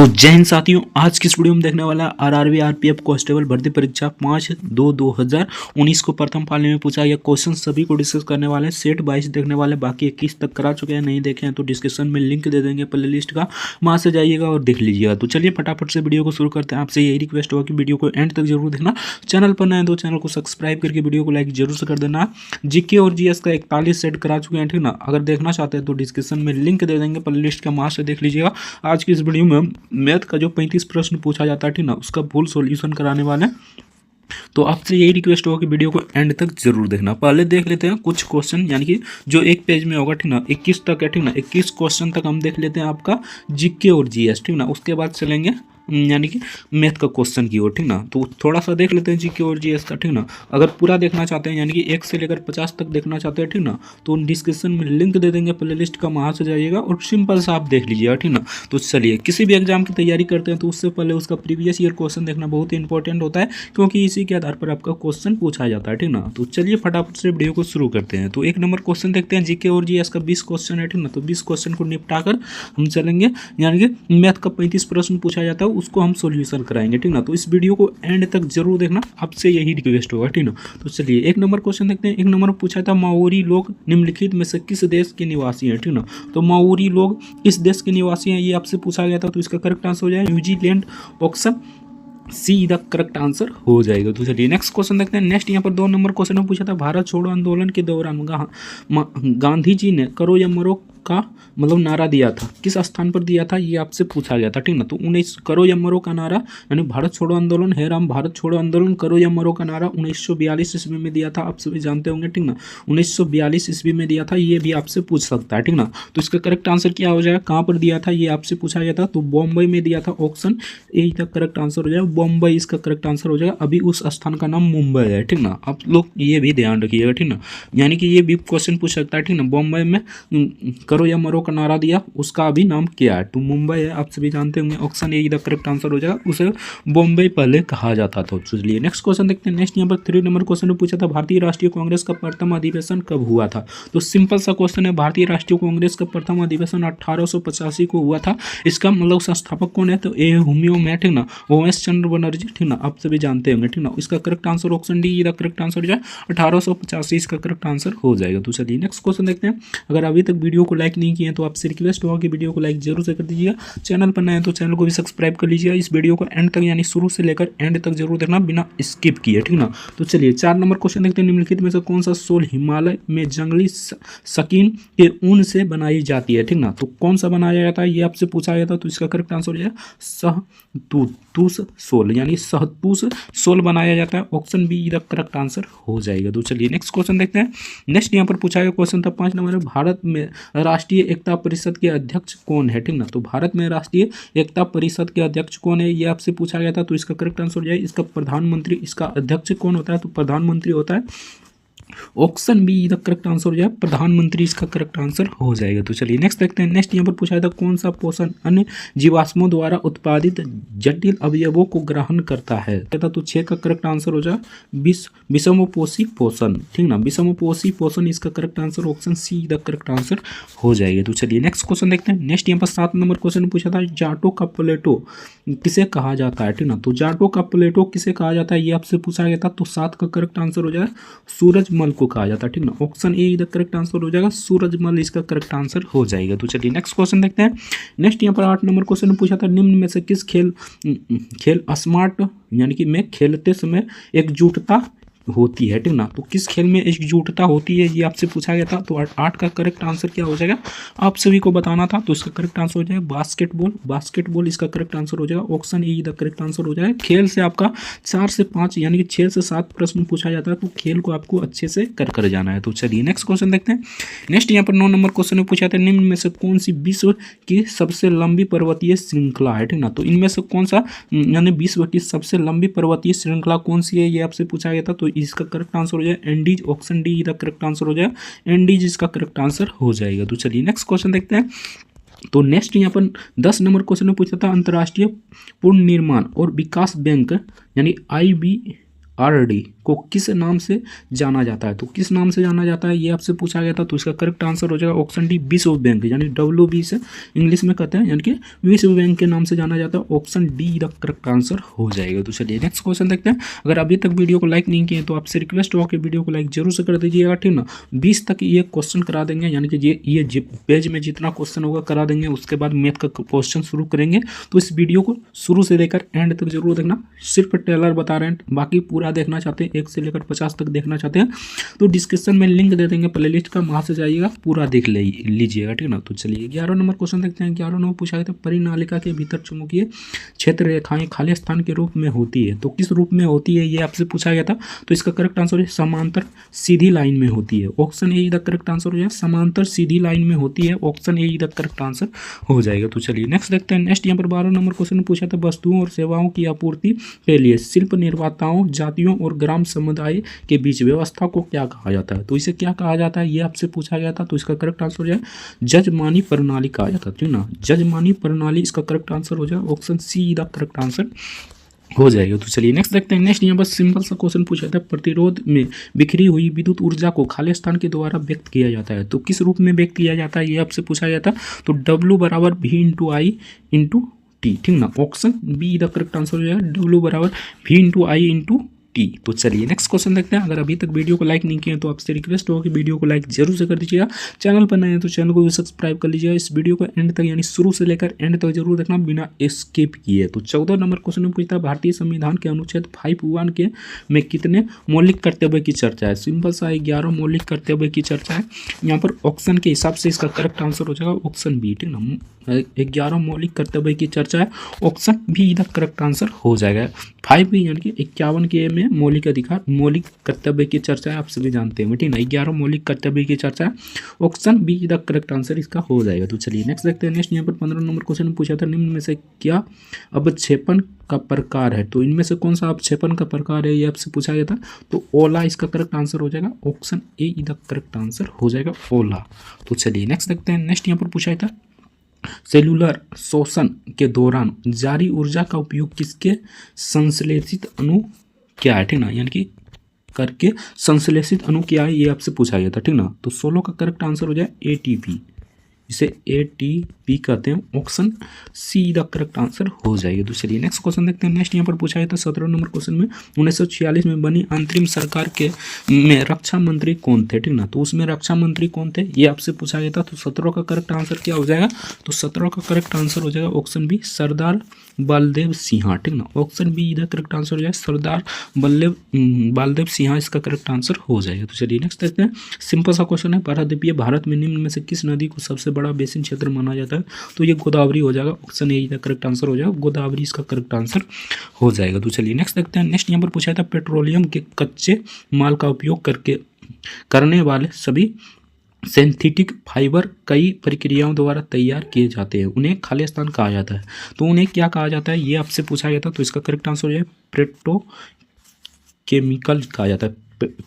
तो जय हिंद साथियों, आज की इस वीडियो में देखने वाला आरआरबी आरपीएफ कांस्टेबल भर्ती परीक्षा 5/2/2019 को प्रथम पाली में पूछा गया क्वेश्चन सभी को डिस्कस करने वाले। सेट 22 देखने वाले, बाकी 21 तक करा चुके हैं, नहीं देखे हैं तो डिस्क्रिप्शन में लिंक दे देंगे प्ले लिस्ट का, वहाँ से जाइएगा और देख लीजिएगा। तो चलिए फटाफट से वीडियो को शुरू करते हैं। आपसे यही रिक्वेस्ट होगा कि वीडियो को एंड तक जरूर देखना। चैनल पर नए तो चैनल को सब्सक्राइब करके वीडियो को लाइक जरूर से कर देना। जीके और जीएस का 41 सेट करा चुके हैं, ठीक ना। अगर देखना चाहते हैं तो डिस्क्रिप्शन में लिंक दे देंगे प्ले लिस्ट का, वहाँ से देख लीजिएगा। आज की इस वीडियो में मैथ का जो 35 प्रश्न पूछा जाता है, ठीक ना, उसका फुल सॉल्यूशन कराने वाले हैं। तो आपसे यही रिक्वेस्ट होगा कि वीडियो को एंड तक जरूर देखना। पहले देख लेते हैं कुछ क्वेश्चन, यानी कि जो एक पेज में होगा, ठीक ना, 21 तक है, ठीक ना। 21 क्वेश्चन तक हम देख लेते हैं आपका जीके और जीएस, ठीक ना। उसके बाद चलेंगे यानी कि मैथ का क्वेश्चन की ओर, ठीक ना। तो थोड़ा सा देख लेते हैं जीके और जीएस का, ठीक ना। अगर पूरा देखना चाहते हैं, यानी कि 1 से लेकर 50 तक देखना चाहते हैं, ठीक ना, तो डिस्क्रिप्शन में लिंक दे देंगे प्ले लिस्ट का, वहाँ से जाइएगा और सिंपल सा आप देख लीजिएगा, ठीक ना। तो चलिए, किसी भी एग्जाम की तैयारी करते हैं तो उससे पहले उसका प्रीवियस ईयर क्वेश्चन देखना बहुत ही इंपॉर्टेंट होता है, क्योंकि इसी के आधार पर आपका क्वेश्चन पूछा जाता है, ठीक ना। तो चलिए फटाफट से वीडियो को शुरू करते हैं। तो 1 नंबर क्वेश्चन देखते हैं। जीके और जीएस का 20 क्वेश्चन है, ठीक ना। तो 20 क्वेश्चन को निपटा कर हम चलेंगे, यानी कि मैथ का 35 प्रश्न पूछा जाता है, उसको हम सोल्यूशन कराएंगे, ठीक ना। तो इस वीडियो को एंड तक जरूर देखना, आपसे यही रिक्वेस्ट होगा, ठीक ना। तो चलिए 1 नंबर क्वेश्चन देखते हैं। 1 नंबर पूछा था, माओरी लोग निम्नलिखित में से किस देश के निवासी हैं, ठीक ना। तो माओरी लोग किस देश के निवासी हैं, ये आपसे पूछा गया था। तो इसका करेक्ट आंसर हो जाएगा New Zealand, option see the correct answer हो जाएगा। तो चलिए नेक्स्ट क्वेश्चन देखते हैं। नेक्स्ट यहाँ पर 2 नंबर क्वेश्चन में पूछा था, भारत छोड़ो आंदोलन के दौरान गांधी जी ने करो या मरो का मतलब नारा दिया था, किस स्थान पर दिया था, ये आपसे पूछा गया था, ठीक ना। तो 19 करो या मरो का नारा, यानी भारत छोड़ो आंदोलन, है राम भारत छोड़ो आंदोलन, करो या मरो का नारा 1942 ईस्वी में दिया था। आप सभी जानते होंगे, ठीक ना। 1942 ईस्वी में दिया था, ये भी आपसे पूछ सकता है, ठीक ना। तो इसका करेक्ट आंसर क्या हो जाएगा, कहाँ पर दिया था, ये आपसे पूछा गया था। तो बॉम्बे में दिया था, ऑप्शन ए का करेक्ट आंसर हो जाएगा बॉम्बे, इसका करेक्ट आंसर हो जाएगा। अभी उस स्थान का नाम मुंबई है, ठीक ना। आप लोग ये भी ध्यान रखिएगा, ठीक ना। यानी कि ये भी क्वेश्चन पूछ सकता है, ठीक ना। बॉम्बे में करो या मरो का नारा दिया, उसका अभी नाम क्या है, तो मुंबई है, आप सभी जानते होंगे। Option A the correct answer हो जाएगा, उसे बॉम्बे पहले कहा जाता था। चलिए नेक्स्ट क्वेश्चन देखते हैं। नेक्स्ट यहाँ पर 3 नंबर क्वेश्चन में पूछा था, भारतीय राष्ट्रीय कांग्रेस का प्रथम अधिवेशन कब हुआ था। तो सिंपल सा क्वेश्चन है, भारतीय राष्ट्रीय कांग्रेस का प्रथम अधिवेशन 1885 को हुआ था। इसका मतलब संस्थापक कौन है, तो ए हुमियो में, ठीक ना, उमेश चंद्र बनर्जी, ठीक ना, आप सभी जानते होंगे, ठीक ना। इसका correct answer option D the correct answer हो जाए 1885, इसका करेक्ट आंसर हो जाएगा। तो चलिए नेक्स्ट क्वेश्चन देखते हैं। अगर अभी तक वीडियो को लाइक नहीं किए तो आपसे रिक्वेस्ट होगा कि वीडियो को लाइक जरूर से कर दीजिएगा। चैनल पर नए हैं तो चैनल को भी सब्सक्राइब कर लीजिएगा। इस वीडियो को एंड तक, यानी शुरू से लेकर एंड तक जरूर देखना, बिना स्किप किए, ठीक ना। तो चलिए 4 नंबर क्वेश्चन देखते हैं। निम्नलिखित में से कौन सा सोल हिमालय में जंगली सकीन के ऊन से बनाई जाती है, ठीक ना। तो कौन सा बनाया जाता है, ये आपसे पूछा गया था। तो इसका करेक्ट आंसर हो जाएगा सहतूस सोल, यानी सहतूस सोल बनाया जाता है। Option be the correct answer हो जाएगा। तो चलिए नेक्स्ट क्वेश्चन देखते हैं। नेक्स्ट यहाँ पर पूछा गया क्वेश्चन था 5 नंबर, भारत में राष्ट्रीय एकता परिषद के अध्यक्ष कौन है, ठीक ना। तो भारत में राष्ट्रीय एकता परिषद के अध्यक्ष कौन है, ये आपसे पूछा गया था। तो इसका करेक्ट आंसर हो जाए इसका प्रधानमंत्री, इसका अध्यक्ष कौन होता है, तो प्रधानमंत्री होता है। Option be the correct answer हो जाए प्रधानमंत्री, इसका करेक्ट आंसर हो जाएगा। तो चलिए नेक्स्ट देखते हैं। नेक्स्ट यहाँ पर पूछा था, कौन सा पोषण अन्य जीवाश्मों द्वारा उत्पादित जटिल अवयवों को ग्रहण करता है, तो 6 का करेक्ट आंसर हो जाए विषमपोषी पोषण, ठीक ना। विषमपोषी पोषण, इसका correct answer option see the correct answer हो जाएगा। तो चलिए नेक्स्ट क्वेश्चन देखते हैं। नेक्स्ट यहाँ पर 7 नंबर क्वेश्चन पूछा था, जाटो का प्लेटो किसे कहा जाता है, ठीक ना। तो जाटो का प्लेटो किसे कहा जाता है, ये आपसे पूछा गया था। तो 7 का करेक्ट आंसर हो जाए सूरजमल को कहा जाता है, ठीक ना। Option A the correct answer हो जाएगा सूरजमल, इसका करेक्ट आंसर हो जाएगा। तो चलिए नेक्स्ट क्वेश्चन देखते हैं। नेक्स्ट यहाँ पर 8 नंबर क्वेश्चन में पूछा था, निम्न में से किस खेल स्मार्ट, यानी कि में खेलते समय एकजुटता होती है, ठीक ना। तो किस खेल में एकजुटता होती है, ये आपसे पूछा गया था। तो 8 का करेक्ट आंसर क्या हो जाएगा, आप सभी को बताना था। तो इसका करेक्ट आंसर हो जाएगा बास्केटबॉल, बास्केटबॉल, इसका करेक्ट आंसर हो जाएगा। Option E the correct answer हो जाएगा। खेल से आपका 4 से 5 यानी कि 6 से 7 प्रश्न पूछा जाता है, तो खेल को आपको अच्छे से कर जाना है। तो चलिए नेक्स्ट क्वेश्चन देखते हैं। नेक्स्ट यहाँ पर 9 नंबर क्वेश्चन में पूछा था, निम्न में से कौन सी विश्व की सबसे लंबी पर्वतीय श्रृंखला है, ठीक ना। तो इनमें से कौन सा, यानी विश्व की सबसे लंबी पर्वतीय श्रृंखला कौन सी है, ये आपसे पूछा गया था। तो इसका करेक्ट आंसर हो जाए Andes, option D the correct answer हो जाए एंडीज, इसका करेक्ट आंसर हो जाएगा। तो चलिए नेक्स्ट क्वेश्चन देखते हैं। तो नेक्स्ट यहाँ पर 10 नंबर क्वेश्चन में पूछा था, अंतर्राष्ट्रीय पुनर्निर्माण और विकास बैंक, यानी आरडी को किस नाम से जाना जाता है? तो किस नाम से जाना जाता है ये आपसे पूछा गया था। तो इसका करेक्ट आंसर हो जाएगा ऑप्शन डी विश्व बैंक, यानी WB से इंग्लिश में कहते हैं, यानी कि विश्व बैंक के नाम से जाना जाता है। Option D the correct answer हो जाएगा। तो चलिए नेक्स्ट क्वेश्चन देखते हैं। अगर अभी तक वीडियो को लाइक नहीं किए तो आपसे रिक्वेस्ट हो कि वीडियो को लाइक जरूर से कर दीजिएगा, ठीक ना। 20 तक ये क्वेश्चन करा देंगे, यानी कि ये पेज में जितना क्वेश्चन होगा करा देंगे। उसके बाद मैथ का क्वेश्चन शुरू करेंगे। तो इस वीडियो को शुरू से लेकर एंड तक जरूर देखना। सिर्फ टेलर बता रहे हैं, बाकी पूरा देखना चाहते हैं 1 से लेकर 50 तक देखना चाहते हैं तो डिस्क्रिप्शन में लिंक दे देंगे प्लेलिस्ट का, वहाँ से जाइएगा पूरा देख लीजिएगा, ठीक ना। तो चलिए 11 नंबर क्वेश्चन देखते हैं। 11 नंबर पूछा गया था परिनालिका के भीतर चुंबकीय क्षेत्र रेखाएं खाली स्थान के रूप में होती है। तो किस रूप में होती है ये आपसे पूछा गया था। तो इसका करेक्ट आंसर है समांतर सीधी लाइन में होती है। Option A the correct answer हो जाएगा, समांतर सीधी लाइन में होती है। Option A the correct answer हो जाएगा। तो चलिए नेक्स्ट देखते हैं। नेक्स्ट यहाँ पर 12 नंबर क्वेश्चन पूछा था वस्तुओं और सेवाओं की आपूर्ति के लिए शिल्प निर्माताओं, जातियों और ग्राम समुदाय के बीच व्यवस्था को क्या कहा जाता है। तो इसे क्या कहा जाता है ये आपसे पूछा गया था। तो इसका करेक्ट आंसर हो जाएगा जजमानी प्रणाली कहा जाता है, ठीक ना। जजमानी प्रणाली इसका करेक्ट आंसर हो जाएगा। Option see the correct answer हो जाएगा। तो चलिए नेक्स्ट देखते हैं। नेक्स्ट यहाँ पर सिंपल सा क्वेश्चन पूछा था प्रतिरोध में बिखरी हुई विद्युत ऊर्जा को खाली स्थान के द्वारा व्यक्त किया जाता है। तो किस रूप में व्यक्त किया जाता है ये आपसे पूछा गया था। तो W बराबर V/I/T, ठीक ना। Option be the correct answer हो जाएगा, W बराबर V/I/T। तो चलिए नेक्स्ट क्वेश्चन देखते हैं। अगर अभी तक वीडियो को लाइक नहीं किया तो आपसे रिक्वेस्ट होगा कि वीडियो को लाइक जरूर से कर दीजिएगा। चैनल पर नए हैं तो चैनल को भी सब्सक्राइब कर लीजिएगा। इस वीडियो को एंड तक, यानी शुरू से लेकर एंड तक जरूर देखना बिना स्किप किए। तो 14 नंबर क्वेश्चन में पूछता है भारतीय संविधान के अनुच्छेद 5(1) के में कितने मौलिक कर्तव्य की चर्चा है। सिंपल सा 11 मौलिक कर्तव्य की चर्चा है। यहाँ पर ऑप्शन के हिसाब से इसका करेक्ट आंसर हो जाएगा ऑप्शन बी, ठीक ना। 11 मौलिक कर्तव्य की चर्चा है। Option be the correct answer हो जाएगा। 5 यानी कि 51 के में मौलिक अधिकार, मौलिक कर्तव्य की चर्चा है, आप सभी जानते हैं, ठीक ना। 11 मौलिक कर्तव्य की चर्चा है। Option be the correct answer इसका हो जाएगा। तो चलिए नेक्स्ट देखते हैं। नेक्स्ट यहाँ पर 15 नंबर क्वेश्चन पूछा था निम्न में से क्या अवक्षेपण का प्रकार है। तो इनमें से कौन सा अवक्षेपण का प्रकार है ये आपसे पूछा गया था। तो ओला इसका करेक्ट आंसर हो जाएगा। Option A the correct answer हो जाएगा ओला। तो चलिए नेक्स्ट देखते हैं। नेक्स्ट यहाँ पर पूछा था सेलुलर शोषण के दौरान जारी ऊर्जा का उपयोग किसके संश्लेषित अणु क्या है, ठीक ना, यानी कि करके संश्लेषित अणु क्या है ये आपसे पूछा गया था, ठीक ना। तो 16 का करेक्ट आंसर हो जाए ATP, इसे ATP कहते हैं। Option see the correct answer हो जाएगा। तो चलिए नेक्स्ट क्वेश्चन देखते हैं। नेक्स्ट यहाँ पर पूछा गया था 17 नंबर क्वेश्चन में 1946 में बनी अंतरिम सरकार के में रक्षा मंत्री कौन थे, ठीक ना। तो उसमें रक्षा मंत्री कौन थे ये आपसे पूछा गया था। तो 17 का करेक्ट आंसर क्या हो जाएगा। तो 17 का करेक्ट आंसर हो जाएगा ऑप्शन बी सरदार बलदेव सिंह, ठीक ना। ऑप्शन बी इधर करेक्ट आंसर हो जाएगा सरदार बलदेव सिंह इसका करेक्ट आंसर हो जाएगा। तो चलिए नेक्स्ट देखते हैं। सिंपल सा क्वेश्चन है भारतद्वीपीय भारत में निम्न में से किस नदी को सबसे बड़ा बेसिन क्षेत्र माना जाता है। तो ये गोदावरी हो जाएगा। ऑप्शन ए का करेक्ट आंसर हो जाएगा गोदावरी इसका करेक्ट आंसर हो जाएगा। तो चलिए नेक्स्ट देखते हैं। नेक्स्ट यहाँ पर पूछा था पेट्रोलियम के कच्चे माल का उपयोग करने वाले सभी सिंथेटिक फाइबर कई प्रक्रियाओं द्वारा तैयार किए जाते हैं, उन्हें खालिस्तान कहा जाता है। तो उन्हें क्या कहा जाता है ये आपसे पूछा गया था। तो इसका करेक्ट आंसर हो जाए पेट्रोकेमिकल कहा जाता है,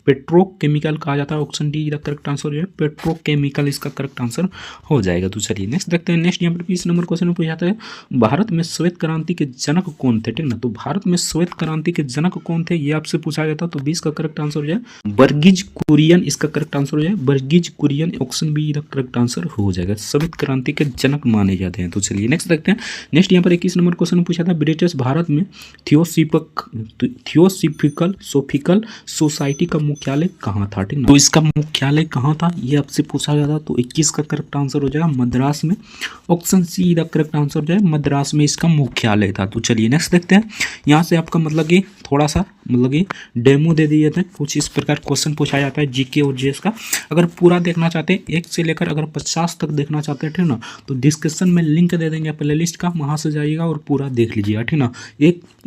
पेट्रोकेमिकल कहा जाता है। ऑप्शन डी का करेक्ट आंसर जो है पेट्रोकेमिकल इसका करेक्ट आंसर हो जाएगा। तो चलिए नेक्स्ट देखते हैं। नेक्स्ट यहाँ पर 20 नंबर क्वेश्चन में पूछा जाता है भारत में श्वेत क्रांति के जनक कौन थे, ठीक ना। तो भारत में श्वेत क्रांति के जनक कौन थे ये आपसे पूछा गया था। तो 20 का करेक्ट आंसर हो जाए वर्गीज कुरियन इसका करेक्ट आंसर हो जाए वर्गीज कुरियन। ऑप्शन बी का करेक्ट आंसर हो जाएगा, श्वेत क्रांति के जनक माने जाते हैं। तो चलिए नेक्स्ट देखते हैं। नेक्स्ट यहाँ पर 21 नंबर क्वेश्चन पूछा था ब्रिटिश भारत में थियोसॉफिकल सोसाइटी का मुख्यालय कहाँ था, ठीक ना। तो इसका मुख्यालय कहाँ था ये आपसे पूछा गया था। तो 21 का करेक्ट आंसर हो जाएगा मद्रास में। ऑप्शन सी का करेक्ट आंसर हो जाए मद्रास में इसका मुख्यालय था। तो चलिए नेक्स्ट देखते हैं। यहाँ से आपका मतलब कि थोड़ा सा मतलब कि डेमो दे दिए थे, कुछ इस प्रकार क्वेश्चन पूछा जाता है जीके और जीएस का। अगर पूरा देखना चाहते हैं 1 से लेकर अगर 50 तक देखना चाहते हैं, ठीक ना, तो डिस्क्रिप्शन में लिंक दे देंगे प्ले लिस्ट का, वहाँ से जाइएगा और पूरा देख लीजिएगा, ठीक ना।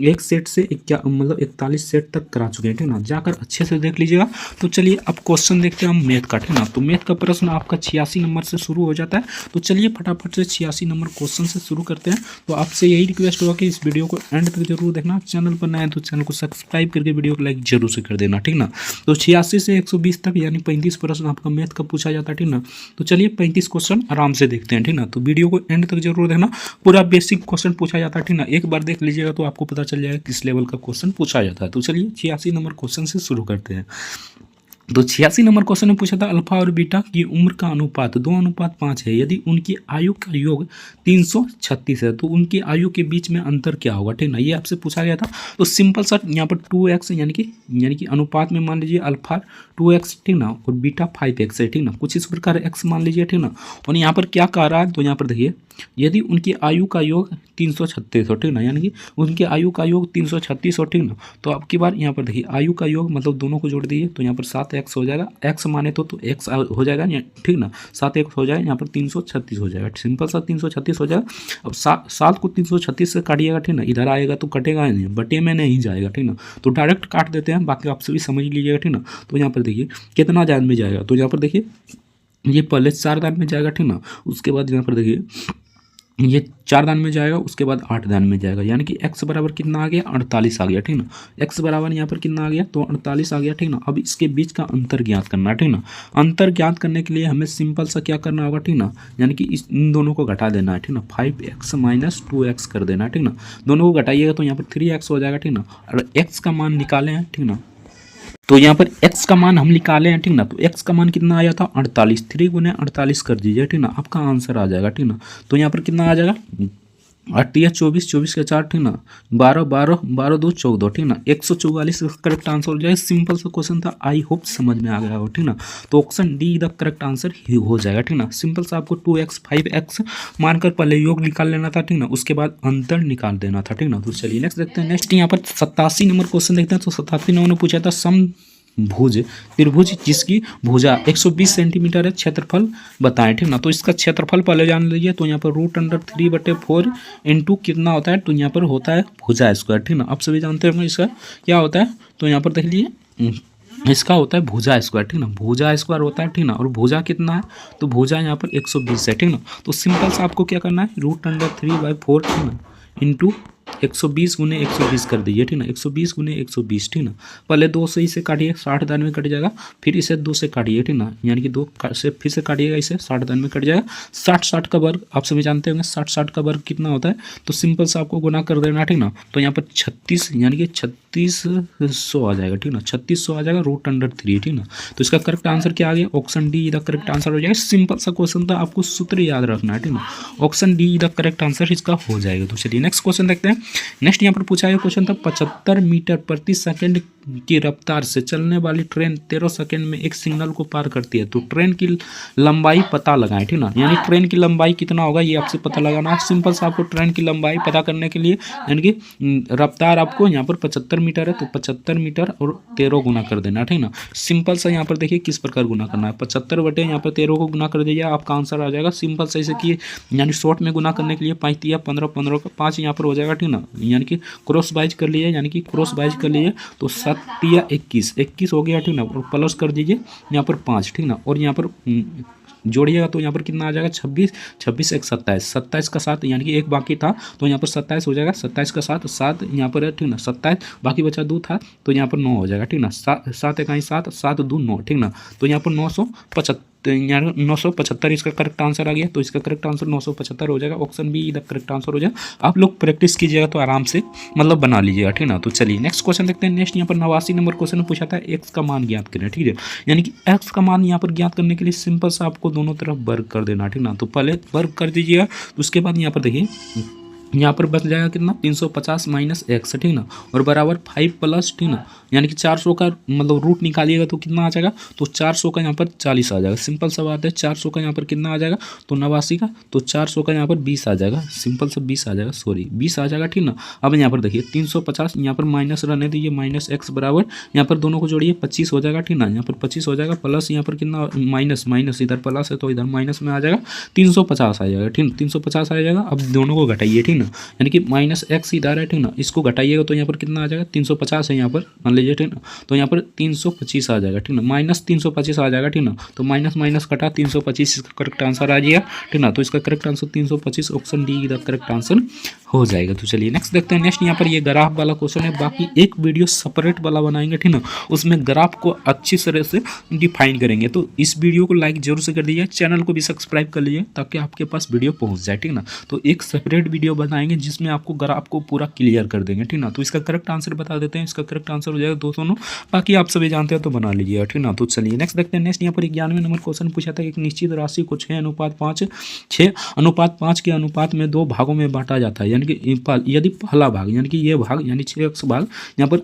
एक सेट से मतलब 41 सेट तक करा चुके हैं, ठीक ना। जाकर अच्छे से देख लीजिएगा। तो चलिए अब क्वेश्चन देखते हैं हम मैथ का, ठीक ना। तो मैथ का प्रश्न आपका 86 नंबर से शुरू हो जाता है। तो चलिए फटाफट से 86 नंबर क्वेश्चन से शुरू करते हैं। तो आपसे यही रिक्वेस्ट होगा कि इस वीडियो को एंड तक जरूर देखना, चैनल पर नए हैं तो चैनल को सब्सक्राइब करके वीडियो को लाइक जरूर से कर देना, ठीक ना। तो 86 से 120 तक यानी 35 प्रश्न आपका मैथ का पूछा जाता है, ठीक ना। तो चलिए 35 क्वेश्चन आराम से देखते हैं, ठीक ना। तो वीडियो को एंड तक जरूर देखना, पूरा बेसिक क्वेश्चन पूछा जाता है, ठीक ना। एक बार देख लीजिएगा तो आपको पता चल जाएगा किस लेवल का क्वेश्चन पूछा जाता है। तो चलिए 86 नंबर क्वेश्चन से शुरू करते हैं। तो 86 नंबर क्वेश्चन में पूछा था अल्फा और बीटा की उम्र का अनुपात 2:5 है। यदि उनकी आयु का योग 336 है तो उनकी आयु के बीच में अंतर क्या होगा, ठीक ना। ये आपसे पूछा गया था। तो सिंपल सा यहाँ पर 2x यानी कि अनुपात में मान लीजिए अल्फा 2x, ठीक ना, और बीटा 5x है, ठीक ना। कुछ इस प्रकार x मान लीजिए, ठीक ना। और यहाँ पर क्या कह रहा है, तो यहाँ पर देखिए यदि उनकी आयु का योग 336 हो, ठीक ना, यानी कि उनकी आयु का योग 336 हो, ठीक ना। तो अब की बार यहाँ पर देखिए आयु का योग मतलब दोनों को जोड़ दीजिए तो यहाँ पर 7x हो जाएगा। x माने तो x हो जाएगा, ठीक ना। 7x हो जाएगा, यहाँ पर 336 हो जाएगा। सिंपल सा 336 हो जाएगा। अब 7 को 336 से काटिएगा, ठीक ना। इधर आएगा तो कटेगा नहीं, बटे में नहीं जाएगा, ठीक ना। तो डायरेक्ट काट देते हैं, बाकी आपसे भी समझ लीजिएगा, ठीक ना। तो यहाँ पर देखिए कितना दान में जाएगा, तो यहाँ पर देखिए ये पहले 4 दान में जाएगा, ठीक ना। उसके बाद यहाँ पर देखिए ये 4 दान में जाएगा, उसके बाद 8 दान में जाएगा, यानी कि x बराबर कितना आ गया, 48 आ गया, ठीक ना। x बराबर यहाँ पर कितना आ गया, तो 48 आ गया, ठीक ना। अब इसके बीच का अंतर ज्ञात करना है, ठीक ना। अंतर ज्ञात करने के लिए हमें सिंपल सा क्या करना होगा, ठीक ना, यानी कि इन दोनों को घटा देना है, ठीक ना। 5x - 2x कर देना है, ठीक ना। दोनों को घटाइएगा तो यहाँ पर 3x हो जाएगा, ठीक ना। और x का मान निकाले हैं, ठीक ना। तो यहाँ पर x का मान हम निकाले हैं, ठीक ना। तो x का मान कितना आया था, 48। 3 × 48 कर दीजिए, ठीक ना, आपका आंसर आ जाएगा, ठीक ना। तो यहाँ पर कितना आ जाएगा, 8 या 24, 24 के 4, ठीक ना, 12, 12, 12 2 14, ठीक ना। 144 करेक्ट आंसर हो जाएगा। सिंपल सा क्वेश्चन था, आई होप समझ में आ गया हो, ठीक ना। तो option D the correct answer ही हो जाएगा, ठीक ना। सिंपल सा आपको 2x 5x मानकर पहले योग निकाल लेना था, ठीक ना, उसके बाद अंतर निकाल देना था, ठीक ना। तो चलिए नेक्स्ट देखते हैं। नेक्स्ट यहाँ पर 87 नंबर क्वेश्चन देखते हैं। तो 87 नंबर ने पूछा था समभुज त्रिभुज जिसकी भुजा 120 सेंटीमीटर है, क्षेत्रफल बताएं, ठीक ना। तो इसका क्षेत्रफल पहले जान लीजिए। तो यहाँ पर √3/4 इंटू कितना होता है, तो यहाँ पर होता है भुजा स्क्वायर, ठीक ना। आप सभी जानते होंगे इसका क्या होता है। तो यहाँ पर देख लीजिए इसका होता है भुजा स्क्वायर, ठीक ना। भुजा स्क्वायर होता है, ठीक ना। और भुजा कितना है, तो भुजा यहाँ पर 120 है, ठीक ना। तो सिंपल से आपको क्या करना है, √3/4, ठीक ना, इंटू 120 × 120 कर दीजिए, ठीक ना। 120 × 120, ठीक ना। पहले 2 से इसे काटिए, 60 दान में कट जाएगा। फिर इसे 2 से काटिए, ठीक ना, यानी कि 2 से फिर से काटिएगा, इसे 60 दान में कट जाएगा। 60 का वर्ग आप सभी जानते होंगे, 60 का वर्ग कितना होता है। तो सिंपल से आपको गुना कर देना, ठीक ना। तो यहाँ पर 36 यानी कि 3600 आ जाएगा, ठीक ना। 3600 आ जाएगा √3, ठीक ना। तो इसका करेक्ट आंसर क्या आ गया, option D the correct answer हो जाएगा। सिंपल सा क्वेश्चन था, आपको सूत्र याद रखना है, ठीक ना। Option D the correct answer इसका हो जाएगा। तो चलिए नेक्स्ट क्वेश्चन देखते हैं। नेक्स्ट यहाँ पर पूछा गया क्वेश्चन था 75 मीटर प्रति सेकंड की रफ्तार से चलने वाली ट्रेन 13 सेकंड में एक सिग्नल को पार करती है। तो ट्रेन की लंबाई पता लगाएं, ठीक ना। यानी ट्रेन की लंबाई कितना होगा ये आपसे पता लगाना है। सिंपल सा आपको ट्रेन की लंबाई पता करने के लिए यानी कि रफ्तार आपको यहाँ पर 75 मीटर है, तो 75 मीटर और 13 गुना कर देना, ठीक ना। सिंपल सा यहाँ पर देखिए किस प्रकार गुना करना है। 75 बटे यहाँ पर 13 को गुना कर दीजिए, आपका आंसर आ जाएगा। सिंपल से इसे किए यानी शॉर्ट में गुना करने के लिए 5 या 15, 15 का 5 यहाँ पर हो जाएगा, ठीक ना। यानी कि क्रॉस वाइज कर लीजिए, यानी कि क्रॉस वाइज कर लीजिए तो 7 या 21 हो गया, ठीक ना। और प्लस कर दीजिए यहाँ पर 5, ठीक ना। और यहाँ पर जोड़िएगा तो यहाँ पर कितना आ जाएगा, 26, 26 1 27, 27 का 7 यानी कि एक बाकी था तो यहाँ पर 27 हो जाएगा। 27 का 7 यहाँ पर है, ठीक ना। 27 बाकी बचा 2 था तो यहाँ पर 9 हो जाएगा, ठीक ना। 7 1 7, 7 2 9, ठीक ना। तो यहाँ पर 975, तो यहाँ 975 इसका करेक्ट आंसर आ गया। तो इसका करेक्ट आंसर 975 हो जाएगा। ऑप्शन बी इधर करेक्ट आंसर हो जाएगा। आप लोग प्रैक्टिस कीजिएगा तो आराम से मतलब बना लीजिएगा, ठीक ना। तो चलिए नेक्स्ट क्वेश्चन देखते हैं। नेक्स्ट यहाँ पर 89 नंबर क्वेश्चन में पूछा था एक्स का मान ज्ञात करें, ठीक है। यानी कि एक्स का मान यहाँ पर ज्ञात करने के लिए सिंपल से आपको दोनों तरफ वर्ग कर देना, ठीक ना। तो पहले वर्ग कर दीजिएगा, उसके बाद यहाँ पर देखिए यहाँ पर बच जाएगा कितना, 350 - x, ठीक ना। और बराबर 5 प्लस, ठीक ना, यानी कि 400 का मतलब रूट निकालिएगा तो कितना आ जाएगा, तो 400 का यहाँ पर 40 आ जाएगा। सिंपल सा बात है। 400 का यहाँ पर कितना आ जाएगा, तो 89 का, तो 400 का यहाँ पर 20 आ जाएगा। सिंपल सा 20 आ जाएगा, सॉरी 20 आ जाएगा, ठीक ना। अब यहाँ पर देखिए 350 यहाँ पर माइनस रहने दीजिए, -x बराबर यहाँ पर दोनों को जोड़िए 25 हो जाएगा, ठीक ना। यहाँ पर 25 हो जाएगा, प्लस यहाँ पर कितना माइनस इधर प्लस है तो इधर माइनस में आ जाएगा, 350 आ जाएगा, ठीक, 350 आ जाएगा। अब दोनों को घटाइए, ठीक ना। ना, यानी कि माइनस एक्स इधर है, ठीक ना, इसको घटाइएगा तो यहाँ पर कितना आ जाएगा, 350 है यहाँ पर मान लीजिए, ठीक ना, तो यहाँ पर 325 आ जाएगा, ठीक ना, माइनस 325 आ जाएगा, ठीक ना, तो माइनस माइनस कटा 325 इसका करेक्ट आंसर आ जाएगा, ठीक ना, तो इसका करेक्ट आंसर 325 ऑप्शन डी इधर करेक्ट आंसर हो जाएगा। तो चलिए नेक्स्ट देखते हैं। नेक्स्ट यहाँ पर ये ग्राफ वाला क्वेश्चन है, बाकी एक वीडियो सेपरेट वाला बनाएंगे, ठीक ना, उसमें ग्राफ को अच्छी तरह से डिफाइन करेंगे। तो इस वीडियो को लाइक जरूर से कर दीजिए, चैनल को भी सब्सक्राइब कर लीजिए ताकि आपके पास वीडियो पहुंच जाए, ठीक ना। तो एक सेपरेट वीडियो बनाएंगे जिसमें आपको ग्राफ को पूरा क्लियर कर देंगे, ठीक ना। तो इसका करेक्ट आंसर बता देते हैं, इसका करेक्ट आंसर हो जाएगा 209, बाकी आप सभी जानते हैं तो बना लीजिएगा, ठीक ना। तो चलिए नेक्स्ट देखते हैं। नेक्स्ट यहाँ पर 91वें नंबर क्वेश्चन पूछा था, एक निश्चित राशि को 6:5 के अनुपात में 2 भागों में बांटा जाता है, यानी कि यदि पहला भाग यानी कि ये भाग यानी 6x भाग यहाँ पर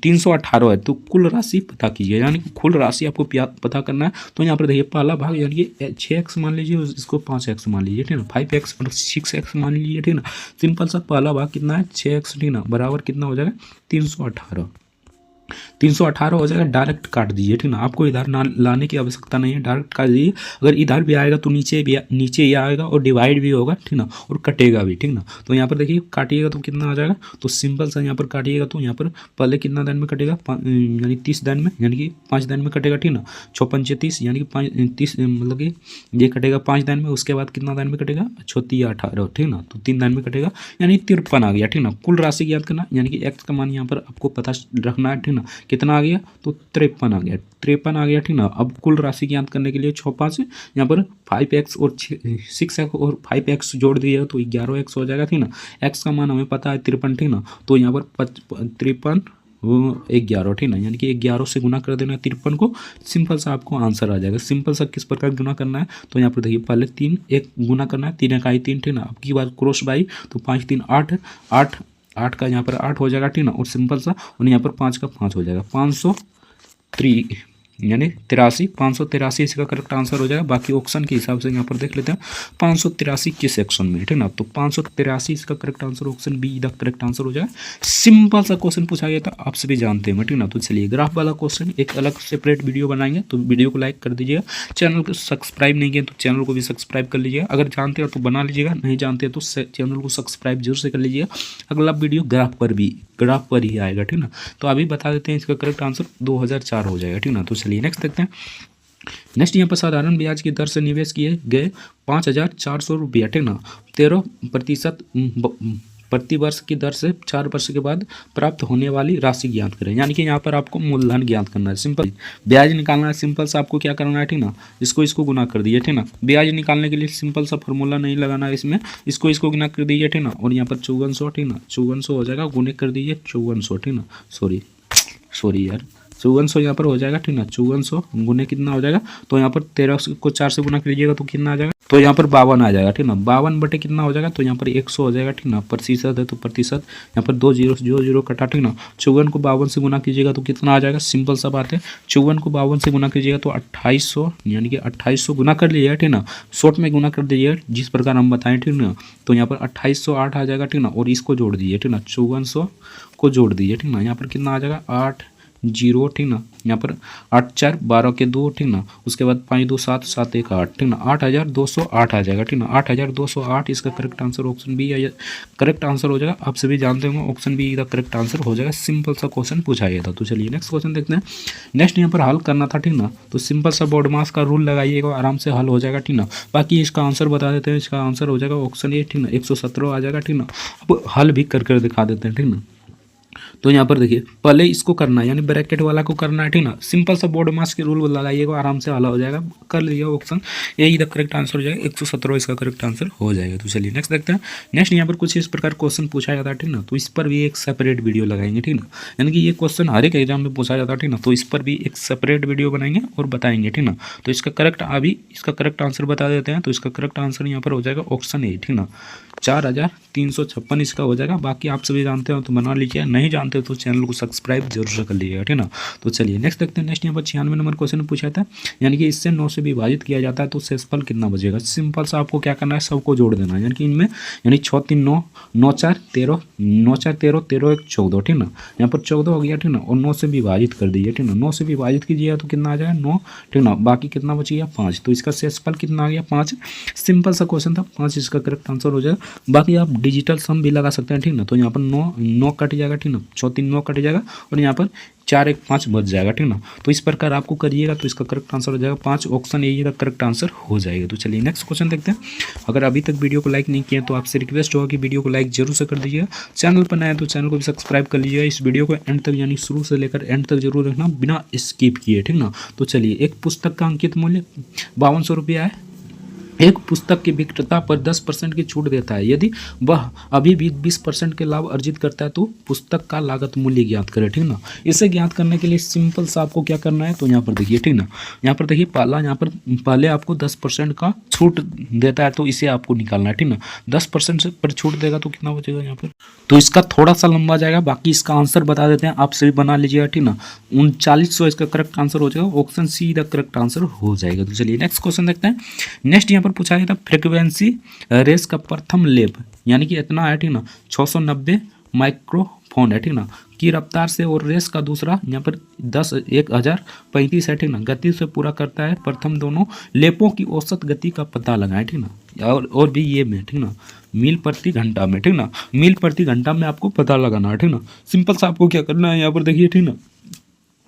318 है, तो कुल राशि पता कीजिए, यानी कि कुल राशि आपको पता करना है। तो यहाँ पर देखिए पहला भाग यानी कि 6x मान लीजिए, इसको 5x मान लीजिए, ठीक ना, 5x और 6x मान लीजिए, ठीक ना। सिंपल सा पहला भाग कितना है 6x, ठीक ना, बराबर कितना हो जाएगा 318 हो जाएगा। डायरेक्ट काट दीजिए, ठीक ना, आपको इधर ना लाने की आवश्यकता नहीं है, डायरेक्ट काट दीजिए। अगर इधर भी आएगा तो नीचे ही आएगा और डिवाइड भी होगा, ठीक ना, और कटेगा भी, ठीक ना। तो यहाँ पर देखिए काटिएगा तो कितना आ जाएगा, तो सिंपल सा यहाँ पर काटिएगा तो यहाँ पर पहले कितना दिन में कटेगा, यानी 30 दिन में, यानी कि 5 दिन में कटेगा, ठीक ना। 6×5 = 30, यानी कि 30 मतलब कि ये कटेगा 5 दिन में। उसके बाद कितना दिन में कटेगा 36×18, ठीक ना, तो 3 दिन में कटेगा, यानी 53 आ गया, ठीक ना। कुल राशि ज्ञात करना, यानी कि एक्स का मान यहाँ पर आपको पता रखना है, ठीक ना। कितना आ गया, तो 53 आ गया, 53 आ गया, ठीक ना। अब कुल राशि ज्ञात करने के लिए 6×5 यहाँ पर 5x और 6x और 5x जोड़ दिया तो 11x हो जाएगा, ठीक ना। x का मान हमें पता है 53, ठीक ना, तो यहाँ पर 53 11, ठीक ना, यानी कि 11 से गुना कर देना 53 को, सिंपल सा आपको आंसर आ जाएगा। सिंपल सा किस प्रकार गुना करना है, तो यहाँ पर देखिए पहले 3 1 गुना करना है, 3 1 3, ठीक ना। अब की बात क्रॉस बाई, तो 5 3 8 का यहाँ पर 8 हो जाएगा, ठीक ना, और सिंपल सा, और यहाँ पर 5 का 5 हो जाएगा, 503 यानी 583 इसका करेक्ट आंसर हो जाएगा। बाकी ऑप्शन के हिसाब से यहाँ पर देख लेते हैं 583 किस सेक्शन में, ठीक ना, तो 583 इसका करेक्ट आंसर ऑप्शन बी इधर करेक्ट आंसर हो जाएगा। सिंपल सा क्वेश्चन पूछा गया था, आप सभी जानते हैं, ठीक ना। तो चलिए ग्राफ वाला क्वेश्चन एक अलग सेपरेट वीडियो बनाएंगे, तो वीडियो को लाइक कर दीजिएगा, चैनल को सब्सक्राइब नहीं किया तो चैनल को भी सब्सक्राइब कर लीजिएगा। अगर जानते हो तो बना लीजिएगा, नहीं जानते तो चैनल को सब्सक्राइब जरूर से कर लीजिएगा। अगला वीडियो ग्राफ पर ही आएगा, ठीक ना। तो अभी बता देते हैं इसका करेक्ट आंसर 2004 हो जाएगा, ठीक ना। तो चलिए नेक्स्ट देखते हैं। नेक्स्ट यहाँ पर साधारण ब्याज की दर से निवेश किए गए 5400 रुपया, ठीक ना, 13% प्रति वर्ष की दर से 4 वर्ष के बाद प्राप्त होने वाली राशि ज्ञात करें, यानी कि यहाँ पर आपको मूलधन ज्ञात करना है। सिंपल ब्याज निकालना है, सिंपल सा आपको क्या करना है, ठीक ना, इसको गुना कर दीजिए, ठीक ना। ब्याज निकालने के लिए सिंपल सा फॉर्मूला नहीं लगाना है इसमें, इसको गुना कर दीजिए, ठीक ना, और यहाँ पर 5400, ठीक ना, 5400 हो जाएगा, गुने कर दीजिए 5400, ठीक ना, सॉरी यार 5400 यहाँ पर हो जाएगा, ठीक ना। 5400 गुने कितना हो जाएगा, तो यहाँ पर 13 को 4 से गुना कीजिएगा तो कितना आ जाएगा, तो यहाँ पर 52 आ जाएगा, ठीक ना। 52 बटे कितना हो जाएगा, तो यहाँ पर 100 हो जाएगा, ठीक ना। प्रतिशत है तो प्रतिशत यहाँ पर 2 0 कटा, ठीक ना। 54 को 52 से गुना कीजिएगा तो कितना आ जाएगा, सिंपल सा बात है, 54 को 52 से गुना कीजिएगा तो 2800, यानी कि 2800 गुना कर लीजिएगा, ठीक ना। शॉर्ट में गुना कर दीजिएगा जिस प्रकार हम बताएं, ठीक ना। तो यहाँ पर 2808 आ जाएगा, ठीक ना, और इसको जोड़ दीजिए, ठीक ना, 5400 को जोड़ दीजिए, ठीक ना। यहाँ पर कितना आ जाएगा 8 0, ठीक ना, यहाँ पर 8 4 12 के 2, ठीक ना, उसके बाद 5 2 7 7 1 8, ठीक ना, 8208 आ जाएगा, ठीक ना, 8208 इसका correct answer option B correct answer हो जाएगा। आप सभी जानते होंगे ऑप्शन बी का करेक्ट आंसर हो जाएगा। सिंपल सा क्वेश्चन पूछा गया था। तो चलिए नेक्स्ट क्वेश्चन देखते हैं। नेक्स्ट यहाँ पर हल करना था, ठीक ना, तो सिंपल सा बोर्ड मास का रूल लगाइएगा, आराम से हल हो जाएगा, ठीक ना। बाकी इसका आंसर बता देते हैं, इसका आंसर हो जाएगा ऑप्शन ए, ठीक ना, 117 आ जाएगा, ठीक ना। अब हल भी कर दिखा देते हैं, ठीक ना। तो यहाँ पर देखिए पहले इसको करना है, यानी ब्रैकेट वाला को करना है, ठीक ना। सिंपल सा बोर्ड मास के रूल लगाइएगा, आराम से हल हो जाएगा, कर लीजिए ऑप्शन यही द करेक्ट आंसर हो जाएगा, 117 इसका करेक्ट आंसर हो जाएगा। तो चलिए नेक्स्ट देखते हैं। नेक्स्ट यहाँ पर कुछ इस प्रकार क्वेश्चन पूछा जाता है, ठीक ना, तो इस पर भी एक सेपरेट वीडियो लगाएंगे, ठीक ना। यानी कि ये क्वेश्चन हर एक एग्जाम में पूछा जाता है, ठीक ना, तो इस पर भी एक सेपरेट वीडियो बनाएंगे और बताएंगे, ठीक ना। तो इसका करेक्ट आंसर बता देते हैं। तो इसका करेक्ट आंसर यहाँ पर हो जाएगा ऑप्शन ए, ठीक ना, 4356 इसका हो जाएगा। बाकी आप सभी जानते हो तो बना लीजिए, नहीं जानते जानते हो तो चैनल को सब्सक्राइब जरूर से कर लीजिएगा, ठीक ना। तो चलिए नेक्स्ट देखते हैं। नेक्स्ट यहाँ पर 96 नंबर क्वेश्चन पूछा था, यानी कि इससे 9 से विभाजित किया जाता है तो शेषफल कितना बचेगा। सिंपल सा आपको क्या करना है, सबको जोड़ देना है, यानी कि इनमें यानी 6 3 9 9 4 13 9 4 13 13 1 14, ठीक ना। यहाँ पर 14 हो गया, ठीक ना, और 9 से विभाजित कर दीजिए, ठीक ना। 9 से विभाजित कीजिएगा तो कितना आ जाएगा 9, ठीक ना। बाकी कितना बच गया 5, तो इसका शेषफल कितना आ गया 5। सिंपल सा क्वेश्चन था, 5 इसका करेक्ट आंसर हो जाएगा। बाकी आप डिजिटल सम भी लगा सकते हैं, ठीक ना। तो यहाँ पर 9 कट जाएगा, ठीक ना, 6 3 9 कट जाएगा और यहाँ पर 4 1 5 बच जाएगा, ठीक ना। तो इस प्रकार आपको करिएगा तो इसका करेक्ट आंसर हो जाएगा 5। ऑप्शन ए का करेक्ट आंसर हो जाएगा। तो चलिए नेक्स्ट क्वेश्चन देखते हैं। अगर अभी तक वीडियो को लाइक नहीं किया तो आपसे रिक्वेस्ट होगा कि वीडियो को लाइक जरूर से कर दीजिएगा। चैनल पर नया है तो चैनल को भी सब्सक्राइब कर लीजिएगा। इस वीडियो को एंड तक यानी शुरू से लेकर एंड तक जरूर देखना बिना स्किप किए, ठीक ना। तो चलिए, एक पुस्तक का अंकित मूल्य 5200 रुपया है। एक पुस्तक के विक्रेता पर 10% की छूट देता है। यदि वह अभी भी 20% के लाभ अर्जित करता है तो पुस्तक का लागत मूल्य ज्ञात करें, ठीक ना। इसे ज्ञात करने के लिए सिंपल सा आपको क्या करना है, तो यहाँ पर देखिए, ठीक ना। यहाँ पर देखिए यहाँ पर पहले आपको 10% का छूट देता है तो इसे आपको निकालना है, ठीक ना। 10% से पर छूट देगा तो कितना बचेगा यहाँ पर, तो इसका थोड़ा सा लंबा जाएगा। बाकी इसका आंसर बता देते हैं, आप सभी बना लीजिएगा, ठीक ना। 3900 इसका करेक्ट आंसर हो जाएगा। Option see the correct answer हो जाएगा। तो चलिए नेक्स्ट क्वेश्चन देखते हैं। नेक्स्ट यहाँ पर पूछा गया था फ्रीक्वेंसी रेस का प्रथम लेप यानी कि इतना है, ठीक ना, 690 माइक्रोफोन है, ठीक ना, की रफ्तार से, और रेस का दूसरा यहाँ पर 1035 है, ठीक ना, गति से पूरा करता है। प्रथम दोनों लेपों की औसत गति का पता लगाएं, ठीक ना। और भी ये में, ठीक ना, मील प्रति घंटा में, ठीक ना, मील प्रति घंटा में आपको पता लगाना है, ठीक ना। सिंपल सा आपको क्या करना है, यहाँ पर देखिए, ठीक ना,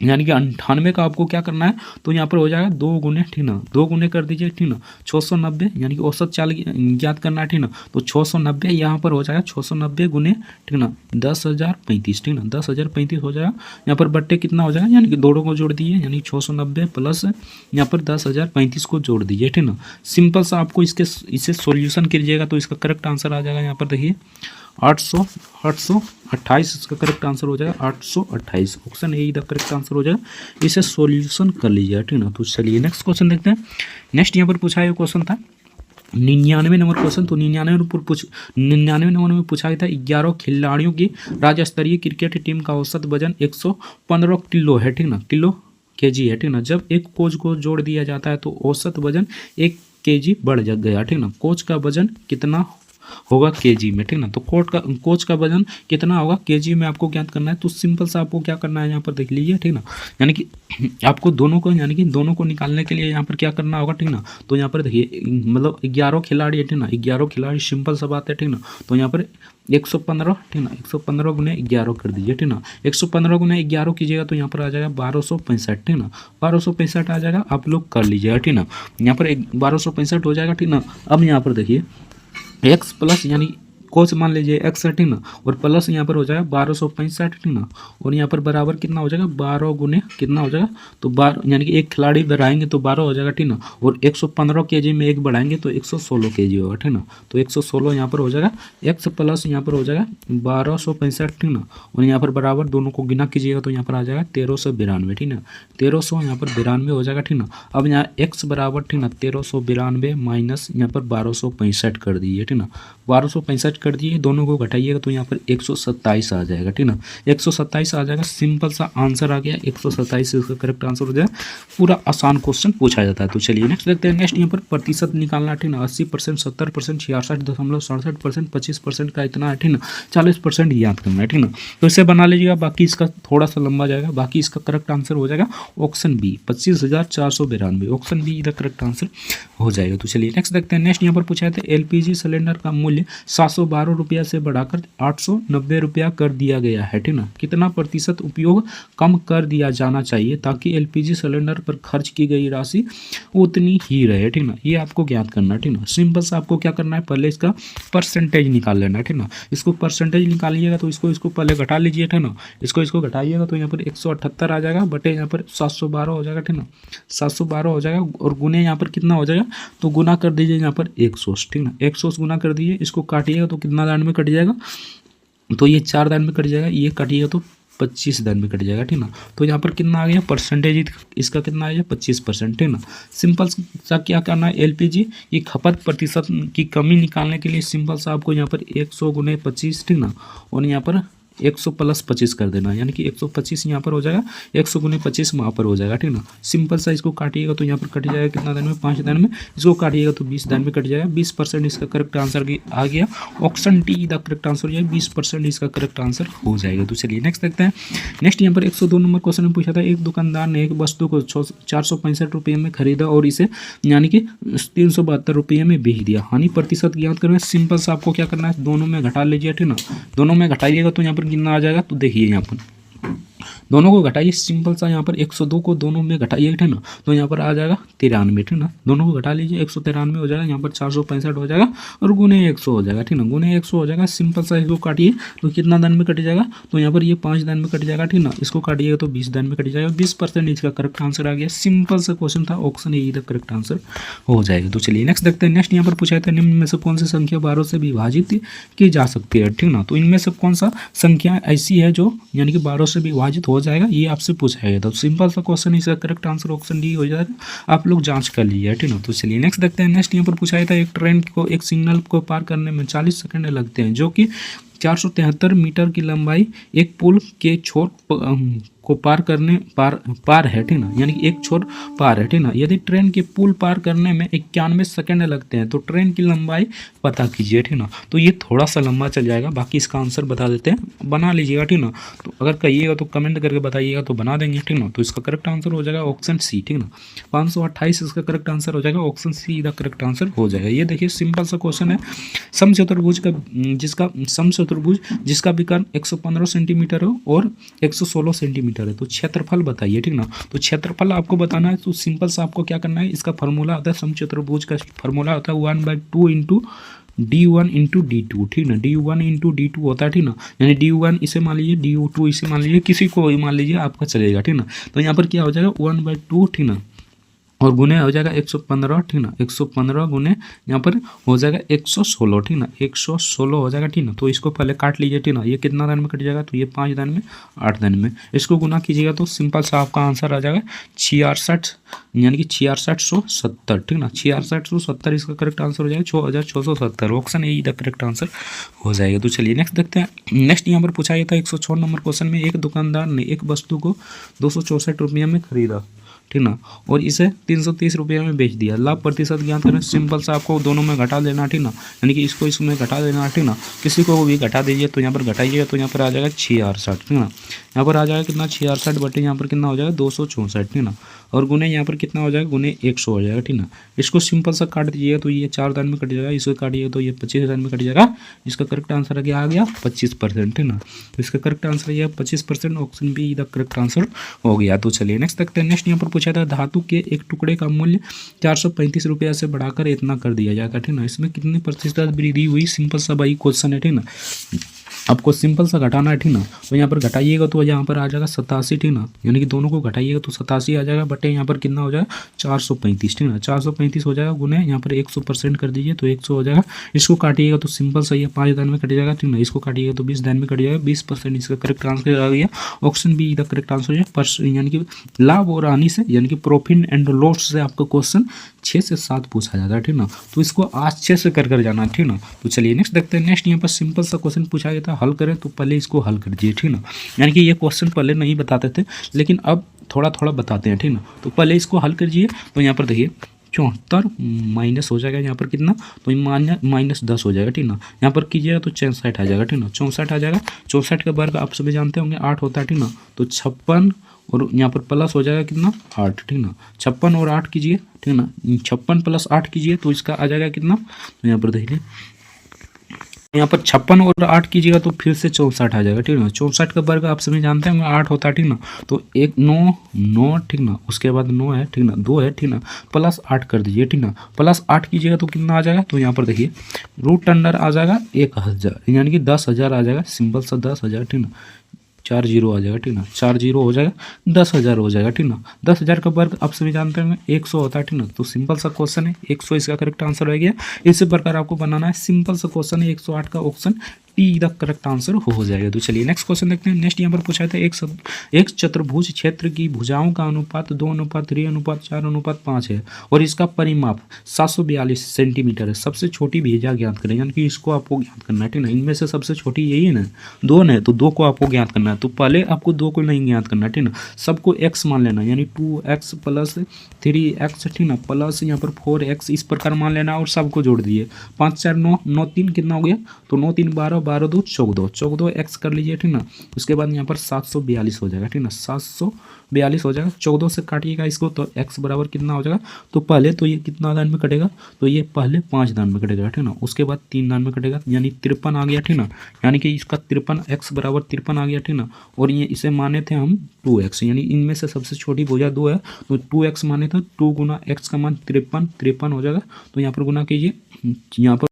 यानी कि 98 का आपको क्या करना है, तो यहाँ पर हो जाएगा 2 गुने, ठीक ना, 2 गुने कर दीजिए, ठीक ना। 690 यानी कि औसत चाल ज्ञात करना है, ठीक ना। तो 690 यहाँ पर हो जाएगा 690 गुने, ठीक ना, 10,035, ठीक ना, 10,035 हो जाएगा। यहाँ पर बट्टे कितना हो जाएगा, यानी कि दोनों को जोड़ दीजिए, यानी 690 प्लस यहाँ पर 10,035 को जोड़ दीजिए, ठीक ना। सिंपल सा आपको इसे सोल्यूशन कीजिएगा तो इसका करेक्ट आंसर आ जाएगा। यहाँ पर देखिए 828 इसका करेक्ट आंसर हो जाएगा। 828 option A the correct answer हो जाएगा। इसे सॉल्यूशन कर लीजिएगा, ठीक ना। तो चलिए नेक्स्ट क्वेश्चन देखते हैं। नेक्स्ट यहाँ पर पूछा हुआ क्वेश्चन था 99 नंबर क्वेश्चन। तो 99 नंबर में पूछा गया था 11 खिलाड़ियों की राज्य स्तरीय क्रिकेट टीम का औसत वजन 115 किलो है, ठीक ना, किलो केजी है, ठीक ना। जब एक कोच को जोड़ दिया जाता है तो औसत वजन 1 केजी बढ़ गया, ठीक ना। कोच का वजन कितना होगा केजी में, ठीक ना। तो कोच का वजन कितना होगा केजी में आपको ज्ञात करना है। तो सिंपल सा आपको क्या करना है, यहाँ पर देख लीजिए, ठीक ना, यानी कि आपको दोनों को निकालने के लिए यहाँ पर क्या करना होगा, ठीक ना। तो यहाँ पर देखिए, मतलब 11 खिलाड़ी है, ठीक ना, 11 खिलाड़ी, सिंपल सा बात है, ठीक ना। तो यहाँ पर 115, ठीक ना, 115 गुने 11 कर दीजिए, ठीक ना। 115 गुने 11 कीजिएगा तो यहाँ पर आ जाएगा 1265, ठीक ना, 1265 आ जाएगा। आप लोग कर लीजिएगा, ठीक ना। यहाँ पर 1265 हो जाएगा, ठीक ना। अब यहाँ पर देखिए एक्स प्लस यानी कोच मान लीजिए एक्स है, ठीक ना, और प्लस यहाँ पर हो जाएगा 1265, ठीक ना, और यहाँ पर बराबर कितना हो जाएगा 12 गुने कितना हो जाएगा, तो 12 यानी कि एक खिलाड़ी बढ़ाएंगे तो 12 हो जाएगा, ठीक ना, और 115 केजी में एक बढ़ाएंगे तो 116 केजी होगा, ठीक ना। तो 116 यहाँ पर हो जाएगा, एक्स प्लस यहाँ पर हो जाएगा 1265, ठीक ना, और यहाँ पर बराबर दोनों को गिना कीजिएगा तो यहाँ पर आ जाएगा 1392, ठीक ना, 1300 यहाँ पर 92 हो जाएगा, ठीक ना। अब यहाँ एक्स बराबर, ठीक ना, 1392 माइनस यहाँ पर 1265 कर दीजिए, ठीक ना, 1265 कर दिए, दोनों को घटाइएगा तो यहाँ पर 127 आ जाएगा, ठीक ना, 127 आ जाएगा। सिंपल सा आंसर आ गया 127, इसका करेक्ट आंसर हो जाएगा। पूरा आसान क्वेश्चन पूछा जाता है। तो चलिए नेक्स्ट देखते हैं। नेक्स्ट यहाँ पर प्रतिशत निकालना, ठीक ना, 80%, 70%, 66.67%, 25% का इतना है, ठीक ना, 40% याद करना है, ठीक ना। तो इसे बना लीजिएगा, बाकी इसका थोड़ा सा लंबा जाएगा। बाकी इसका करेक्ट आंसर हो जाएगा ऑप्शन बी 25,492, ऑप्शन बी इधर करेक्ट आंसर हो जाएगा। तो चलिए नेक्स्ट देखते हैं। नेक्स्ट यहाँ पर पूछा था एलपीजी सिलेंडर का मूल्य 712 रुपया से बढ़ाकर 890 रुपया कर दिया गया है, ठीक ना। कितना प्रतिशत उपयोग कम कर दिया जाना चाहिए ताकि एलपीजी सिलेंडर पर खर्च की गई राशि उतनी ही रहे, ठीक ना। ये आपको ज्ञात करना है, ठीक ना। सिंपल सा आपको क्या करना है, पहले इसका परसेंटेज निकाल लेना है, ठीक ना। इसको परसेंटेज निकालिएगा तो इसको पहले घटा लीजिए, ठीक ना। इसको घटाइएगा तो यहाँ पर 178 आ जाएगा, बटे यहाँ पर 712 हो जाएगा, ठीक ना, 712 हो जाएगा, और गुने यहाँ पर कितना हो जाएगा, तो गुना कर दीजिए यहाँ पर 100, ठीक ना, 100 गुना कर दीजिए। इसको काटिएगा तो कितना दान में कट जाएगा, तो ये 4 दान में कट जाएगा, ये काटिएगा तो 25 दान में कट जाएगा, ठीक ना। तो यहाँ पर कितना आ गया परसेंटेज, इसका कितना आ गया 25%, ठीक ना। सिंपल सा क्या करना है, एलपीजी की खपत प्रतिशत की कमी निकालने के लिए सिंपल सा आपको यहाँ पर 100 गुने 25, ठीक ना, और यहाँ पर 100 प्लस 25 कर देना, यानी कि 125 यहाँ पर हो जाएगा, 100 गुने 25 वहाँ पर हो जाएगा, ठीक ना। सिंपल सा इसको काटिएगा तो यहाँ पर कट जाएगा कितना दिन में, 5 दिन में। इसको काटिएगा तो 20 दिन में कट जाएगा। 20% इसका करेक्ट आंसर आ गया। Option D the correct answer हो जाएगा, 20% इसका करेक्ट आंसर हो जाएगा। तो चलिए नेक्स्ट देखते हैं। नेक्स्ट यहाँ पर 102 नंबर क्वेश्चन में पूछा था, एक दुकानदार ने एक वस्तु को 465 रुपये में खरीदा और इसे यानी कि 372 रुपये में बेच दिया। हानि प्रतिशत ज्ञात करें। सिंपल सा आपको क्या करना है, दोनों में घटा लीजिए, ठीक ना। दोनों में घटाइएगा तो यहाँ पर कितना आ जाएगा, तो देखिए यहाँ पर दोनों को घटाइए। सिंपल सा यहाँ पर 102 को दोनों में घटाइए, ठीक ना, तो यहाँ पर आ जाएगा 93, ठीक ना। दोनों को घटा लीजिए, 193 हो जाएगा, यहाँ पर 465 हो जाएगा और गुने 100 हो जाएगा, ठीक ना। गुने 100 हो जाएगा। सिंपल सा इसको काटिए तो कितना दिन में कट जाएगा, तो यहाँ पर ये 5 दिन में कट जाएगा, ठीक ना। इसको काटिएगा तो 20 दिन में कट जाएगा। 20% इसका करेक्ट आंसर आ गया। सिंपल सा क्वेश्चन था, option A the correct answer हो जाएगा। तो चलिए नेक्स्ट देखते हैं। नेक्स्ट यहाँ पर पूछा था, निम्न में से कौन सी संख्या 12 से विभाजित की जा सकती है, ठीक ना। तो इनमें से कौन सा संख्या ऐसी है जो यानी कि 12 से विभाजित हो जाएगा, ये आपसे पूछा गया। तो सिंपल सा क्वेश्चन, इसका करेक्ट आंसर ऑप्शन डी हो जाएगा। आप लोग जांच कर लीजिए, ठीक ना। तो चलिए नेक्स्ट देखते हैं। नेक्स्ट यहाँ पर पूछा गया था, एक ट्रेन को एक सिग्नल को पार करने में 40 सेकंड लगते हैं, जो कि 473 मीटर की लंबाई एक पुल के छोर को पार करने पार है, ठीक ना, यानी कि एक छोर पार है, ठीक ना। यदि ट्रेन के पुल पार करने में 91 सेकंड लगते हैं तो ट्रेन की लंबाई पता कीजिए, ठीक ना। तो ये थोड़ा सा लंबा चल जाएगा, बाकी इसका आंसर बता देते हैं, बना लीजिएगा, ठीक ना। तो अगर कहिएगा तो कमेंट करके बताइएगा तो बना देंगे, ठीक ना। तो इसका करेक्ट आंसर हो जाएगा ऑप्शन सी, ठीक ना। 528 इसका करेक्ट आंसर हो जाएगा। Option see the correct answer हो जाएगा। ये देखिए सिंपल सा क्वेश्चन है। समचतुर्भुज जिसका विकर्ण 115 सेंटीमीटर हो और 116 सेंटीमीटर है, तो क्षेत्रफल बताइए, ठीक ना। तो क्षेत्रफल आपको बताना है, तो सिंपल सा आपको क्या करना है, इसका फार्मूला आता है, समचतुर्भुज का फार्मूला होता है 1/2 इंटू D1 इंटू D2, ठीक ना। D1 इंटू D2 होता है, ठीक ना, यानी D1 इसे मान लीजिए, D2 इसे मान लीजिए, किसी को मान लीजिए, आपका चलेगा, ठीक ना। तो यहाँ पर क्या हो जाएगा 1/2, ठीक ना, और गुने हो जाएगा 115, ठीक ना। 115 गुने यहाँ पर हो जाएगा 116, ठीक ना। 116 हो जाएगा, ठीक ना। तो इसको पहले काट लीजिए, ठीक ना। ये कितना दिन में कट जाएगा, तो ये 5 दिन में, 8 दिन में। इसको गुना कीजिएगा तो सिंपल सा आपका आंसर आ जाएगा 66, यानी कि 6670, ठीक ना। 6670 इसका करेक्ट आंसर हो जाएगा। 6670 option A the correct answer हो जाएगा। तो चलिए नेक्स्ट देखते हैं। नेक्स्ट यहाँ पर पूछा गया था 106 नंबर क्वेश्चन में, एक दुकानदार ने एक वस्तु को 264 रुपये में खरीदा, ठीक ना, और इसे 330 रुपये में बेच दिया। लाभ प्रतिशत ज्ञात करें। सिंपल सा आपको दोनों में घटा देना, ठीक ना, यानी कि इसको इसमें घटा देना, ठीक ना। किसी को भी घटा दीजिए तो यहाँ पर घटाइएगा तो यहाँ पर आ जाएगा 66, ठीक ना। यहाँ पर आ जाएगा कितना 66 बटे यहाँ पर कितना हो जाएगा 264, ठीक ना, और गुने यहाँ पर कितना हो जाएगा, गुने 100 हो जाएगा, ठीक ना। इसको सिंपल सा काट दीजिएगा तो ये 4 दिन में कट जाएगा। इसको काटिएगा तो ये 25 दिन में कट जाएगा। इसका करेक्ट आंसर आ गया 25%, ठीक ना। तो इसका करेक्ट आंसर आ गया 25%, option be the correct answer हो गया। तो चलिए नेक्स्ट देखते हैं। नेक्स्ट यहाँ पर पूछा था, धातु के एक टुकड़े का मूल्य 435 रुपये से बढ़ाकर इतना कर दिया जाएगा, ठीक ना। इसमें कितनी प्रतिशत वृद्धि हुई, सिंपल सा भाई क्वेश्चन है, ठीक ना। आपको सिंपल सा घटाना है, ठीक ना। तो यहाँ पर घटाइएगा तो यहाँ पर आ जाएगा 87, ठीक ना, यानी कि दोनों को घटाइएगा तो 87 आ जाएगा, बटे यहाँ पर कितना हो जाएगा 435, ठीक ना। 435 हो जाएगा, गुने यहाँ पर 100% कर दीजिए तो 100 हो जाएगा। इसको काटिएगा तो सिंपल सा ये 5 दिन में कट जाएगा, ठीक ना। इसको काटिएगा तो 20 दिन में कट जाएगा। 20% इसका करेक्ट आंसर आ गया। Option be the correct answer है, यानी कि लाभ और हानि से, यानी कि प्रॉफिट एंड लॉस से आपका क्वेश्चन 6 से 7 पूछा जाता है, ठीक ना। तो इसको आज 6 से कर जाना, ठीक ना। तो चलिए नेक्स्ट देखते हैं। नेक्स्ट यहाँ पर सिंपल सा क्वेश्चन पूछा गया था, हल करें, तो पहले इसको हल कर दीजिए, ठीक ना। यानी कि ये क्वेश्चन पहले नहीं बताते थे, लेकिन अब थोड़ा थोड़ा बताते हैं, ठीक ना। तो पहले इसको हल करिए। तो यहाँ पर देखिए 74 माइनस हो जाएगा यहाँ पर कितना, तो -10 हो जाएगा, ठीक ना। यहाँ पर कीजिएगा तो 64 आ जाएगा, ठीक ना। 64 आ जाएगा। 64 का वर्ग आप सभी जानते होंगे 8 होता है, ठीक ना। तो 56 और यहाँ पर प्लस हो जाएगा कितना 8, ठीक ना। 56 और 8 कीजिए, ठीक ना। 56 + 8 कीजिए तो इसका आ जाएगा कितना, तो यहाँ पर देखिए यहाँ पर 56 और 8 कीजिएगा तो फिर से 64 आ जाएगा, ठीक ना। 64 का वर्ग आप सभी जानते हैं 8 होता है, ठीक ना। तो 1 9, ठीक ना, उसके बाद 9 है, ठीक ना, 2 है, ठीक ना, +8 कर दीजिए, ठीक ना। +8 कीजिएगा तो कितना आ जाएगा, तो यहाँ पर देखिए रूट अंडर आ जाएगा 1000, यानी कि 10,000 आ जाएगा। सिंपल सा 10,000, ठीक ना। 4 0 आ जाएगा, ठीक ना। 4 0 हो जाएगा, 10,000 हो जाएगा, ठीक ना। 10,000 का वर्ग आप सभी जानते हैं 100 होता है, ठीक ना। तो सिंपल सा क्वेश्चन है 100 इसका करेक्ट आंसर हो गया। इसी प्रकार आपको बनाना है। सिंपल सा क्वेश्चन है 108 का, option T the correct answer हो जाएगा। तो चलिए नेक्स्ट क्वेश्चन देखते हैं। नेक्स्ट यहाँ पर पूछा था एक चतुर्भुज क्षेत्र की भुजाओं का अनुपात 2:3:4:5 है और इसका परिमाप 742 सेंटीमीटर है। सबसे छोटी भुजा ज्ञात करें, यानी कि इसको आपको ज्ञात करना है, ठीक है ना। इनमें से सबसे छोटी यही है ना, 2 है, तो 2 को आपको ज्ञात करना है। तो पहले आपको 2 को नहीं ज्ञात करना है, ठीक ना। सबको x मान लेना, यानी 2x + 3x, ठीक ना, प्लस यहाँ पर 4x इस प्रकार मान लेना और सबको जोड़ दिए। 5 4 9 9 3 कितना हो गया, तो 9 3 12 12 2 14 14 x कर लीजिए, ठीक ना। उसके बाद यहाँ पर 742 हो जाएगा, ठीक ना, 742 हो जाएगा। 14 से काटिएगा इसको तो x बराबर कितना हो जाएगा, तो पहले तो ये कितना दान में कटेगा, तो ये पहले 5 दान में कटेगा, ठीक ना। उसके बाद 3 दान में कटेगा, यानी 53 आ गया, ठीक ना। यानी कि इसका 53 x बराबर 53 आ गया, ठीक ना। और ये इसे माने थे हम 2x, यानी इनमें से सबसे छोटी भुजा 2 है, तो 2x माने थे, 2 × x का मान 53 हो जाएगा। तो यहाँ पर गुना कीजिए, यहाँ पर